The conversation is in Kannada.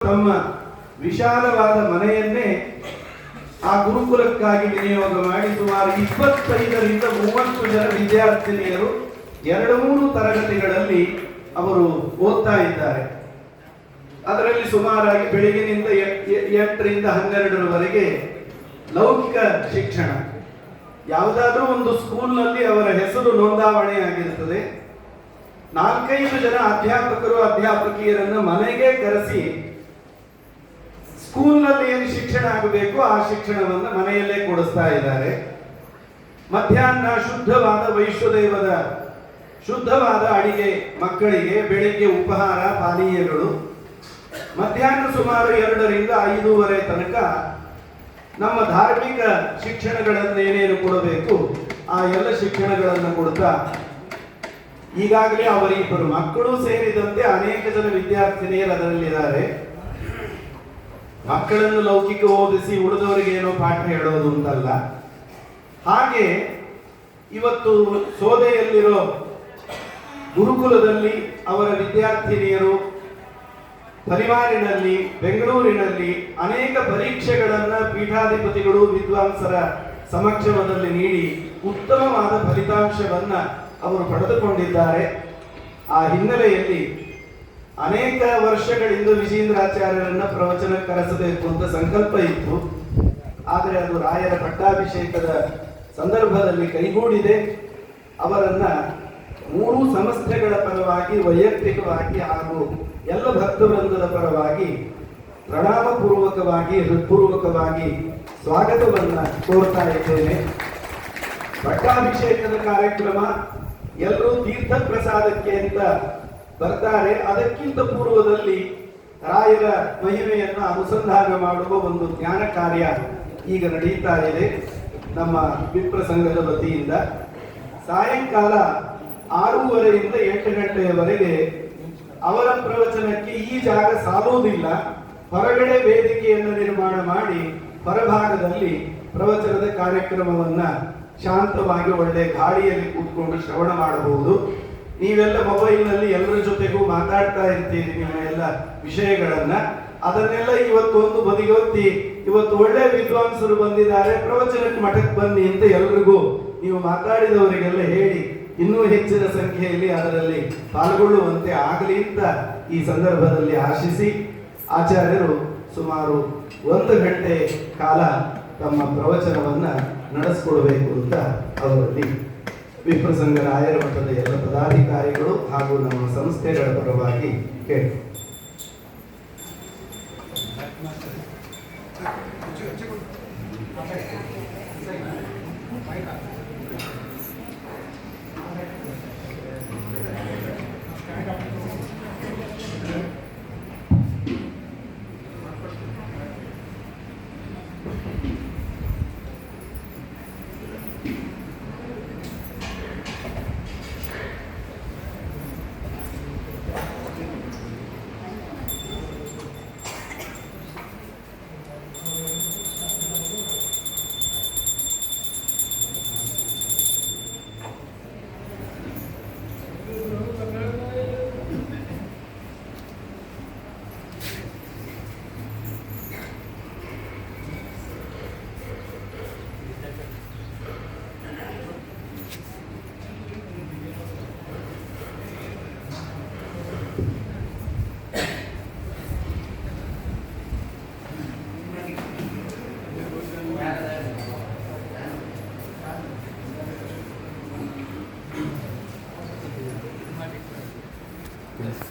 ತಮ್ಮ ವಿಶಾಲವಾದ ಮನೆಯನ್ನೇ ಆ ಗುರುಕುಲಕ್ಕಾಗಿ ವಿನಿಯೋಗ ಮಾಡಿ ಸುಮಾರು 25ರಿಂದ 30 ಜನ ವಿದ್ಯಾರ್ಥಿನಿಯರು 2-3 ತರಗತಿಗಳಲ್ಲಿ ಅವರು ಓದ್ತಾ ಇದ್ದಾರೆ. ಅದರಲ್ಲಿ ಸುಮಾರಾಗಿ ಬೆಳಗಿನಿಂದ 8ರಿಂದ 12ರವರೆಗೆ ಲೌಕಿಕ ಶಿಕ್ಷಣ. ಯಾವುದಾದ್ರೂ ಒಂದು ಸ್ಕೂಲ್ನಲ್ಲಿ ಅವರ ಹೆಸರು ನೋಂದಾವಣೆ ಆಗಿರುತ್ತದೆ. 4-5 ಜನ ಅಧ್ಯಾಪಕರು ಅಧ್ಯಾಪಕಿಯರನ್ನು ಮನೆಗೆ ಕರೆಸಿ ಸ್ಕೂಲ್ನಲ್ಲಿ ಏನು ಶಿಕ್ಷಣ ಆಗಬೇಕು ಆ ಶಿಕ್ಷಣವನ್ನು ಮನೆಯಲ್ಲೇ ಕೊಡಿಸ್ತಾ ಇದ್ದಾರೆ. ಮಧ್ಯಾಹ್ನ ಶುದ್ಧವಾದ ವೈಶ್ವದೇವದ ಶುದ್ಧವಾದ ಅಡಿಗೆ ಮಕ್ಕಳಿಗೆ, ಬೆಳಿಗ್ಗೆ ಉಪಹಾರ ಪಾನೀಯಗಳು. ಮಧ್ಯಾಹ್ನ ಸುಮಾರು 2ರಿಂದ 5:30 ತನಕ ನಮ್ಮ ಧಾರ್ಮಿಕ ಶಿಕ್ಷಣಗಳನ್ನು ಏನೇನು ಕೊಡಬೇಕು ಆ ಎಲ್ಲ ಶಿಕ್ಷಣಗಳನ್ನು ಕೊಡ್ತಾ ಈಗಾಗಲೇ ಅವರಿಬ್ಬರು ಮಕ್ಕಳು ಸೇರಿದಂತೆ ಅನೇಕ ಜನ ವಿದ್ಯಾರ್ಥಿನಿಯರು ಅದರಲ್ಲಿದ್ದಾರೆ. ಮಕ್ಕಳನ್ನು ಲೌಕಿಕ ಓದಿಸಿ ಉಳಿದವರಿಗೆ ಏನೋ ಪಾಠ ಹೇಳೋದು ಅಂತಲ್ಲ. ಹಾಗೆ ಇವತ್ತು ಸೋದೆಯಲ್ಲಿರೋ ಗುರುಕುಲದಲ್ಲಿ ಅವರ ವಿದ್ಯಾರ್ಥಿನಿಯರು ಪರಿವಾರಿನಲ್ಲಿ ಬೆಂಗಳೂರಿನಲ್ಲಿ ಅನೇಕ ಪರೀಕ್ಷೆಗಳನ್ನ ಪೀಠಾಧಿಪತಿಗಳು ವಿದ್ವಾಂಸರ ಸಮಕ್ಷಮದಲ್ಲಿ ನೀಡಿ ಉತ್ತಮವಾದ ಫಲಿತಾಂಶವನ್ನ ಅವರು ಪಡೆದುಕೊಂಡಿದ್ದಾರೆ. ಆ ಹಿನ್ನೆಲೆಯಲ್ಲಿ ಅನೇಕ ವರ್ಷಗಳಿಂದ ವಿಜೇಂದ್ರಾಚಾರ್ಯರನ್ನ ಪ್ರವಚನ ಕರೆಸಬೇಕು ಅಂತ ಸಂಕಲ್ಪ ಇತ್ತು. ಆದರೆ ಅದು ರಾಯರ ಪಟ್ಟಾಭಿಷೇಕದ ಸಂದರ್ಭದಲ್ಲಿ ಕೈಗೂಡಿದೆ. ಅವರನ್ನ 3 ಸಂಸ್ಥೆಗಳ ಪರವಾಗಿ, ವೈಯಕ್ತಿಕವಾಗಿ ಹಾಗೂ ಎಲ್ಲ ಭಕ್ತವೃಂದದ ಪರವಾಗಿ ಪ್ರಣಾಮಪೂರ್ವಕವಾಗಿ ಹೃತ್ಪೂರ್ವಕವಾಗಿ ಸ್ವಾಗತವನ್ನ ಕೋರ್ತಾ ಇದ್ದೇನೆ. ಪಟ್ಟಾಭಿಷೇಕದ ಕಾರ್ಯಕ್ರಮ ಎಲ್ಲರೂ ತೀರ್ಥ ಪ್ರಸಾದಕ್ಕೆ ಅಂತ ಬರ್ತಾರೆ. ಅದಕ್ಕಿಂತ ಪೂರ್ವದಲ್ಲಿ ರಾಯರ ಮಹಿಮೆಯನ್ನು ಅನುಸಂಧಾನ ಮಾಡುವ ಒಂದು ಜ್ಞಾನ ಕಾರ್ಯ ಈಗ ನಡೀತಾ ಇದೆ ನಮ್ಮ ವಿಪ್ರ ಸಂಘದ ವತಿಯಿಂದ. ಸಾಯಂಕಾಲ 6:30ರಿಂದ 8 ಗಂಟೆಯವರೆಗೆ ಅವರ ಪ್ರವಚನಕ್ಕೆ ಈ ಜಾಗ ಸಾಲುವುದಿಲ್ಲ. ಹೊರಗಡೆ ವೇದಿಕೆಯನ್ನು ನಿರ್ಮಾಣ ಮಾಡಿ ಹೊರಭಾಗದಲ್ಲಿ ಪ್ರವಚನದ ಕಾರ್ಯಕ್ರಮವನ್ನ ಶಾಂತವಾಗಿ ಒಳ್ಳೆ ಗಾಳಿಯಲ್ಲಿ ಕೂತ್ಕೊಂಡು ಶ್ರವಣ ಮಾಡಬಹುದು. ನೀವೆಲ್ಲ ಮೊಬೈಲ್ನಲ್ಲಿ ಎಲ್ಲರ ಜೊತೆಗೂ ಮಾತಾಡ್ತಾ ಇರ್ತೀರಿ ನಿಮ್ಮ ಎಲ್ಲ ವಿಷಯಗಳನ್ನ. ಅದನ್ನೆಲ್ಲ ಇವತ್ತು ಒಂದು ಬದಿಗೊತ್ತಿ, ಇವತ್ತು ಒಳ್ಳೆ ವಿದ್ವಾಂಸರು ಬಂದಿದ್ದಾರೆ, ಪ್ರವಚನಕ್ಕೆ ಮಠಕ್ಕೆ ಬನ್ನಿ ಅಂತ ಎಲ್ರಿಗೂ ನೀವು ಮಾತಾಡಿದವರಿಗೆಲ್ಲ ಹೇಳಿ ಇನ್ನೂ ಹೆಚ್ಚಿನ ಸಂಖ್ಯೆಯಲ್ಲಿ ಅದರಲ್ಲಿ ಪಾಲ್ಗೊಳ್ಳುವಂತೆ ಆಗಲಿ ಅಂತ ಈ ಸಂದರ್ಭದಲ್ಲಿ ಆಶಿಸಿ, ಆಚಾರ್ಯರು ಸುಮಾರು 1 ಗಂಟೆ ಕಾಲ ತಮ್ಮ ಪ್ರವಚನವನ್ನ ನಡೆಸಿಕೊಡಬೇಕು ಅಂತ ಅವರಲ್ಲಿ ವಿಪ್ರಸಂಘ ರಾಯರ ಮಠದ ಎಲ್ಲ ಪದಾಧಿಕಾರಿಗಳು ಹಾಗೂ ನಮ್ಮ ಸಂಸ್ಥೆಗಳ ಪರವಾಗಿ ಕೇಳಿ. Yes.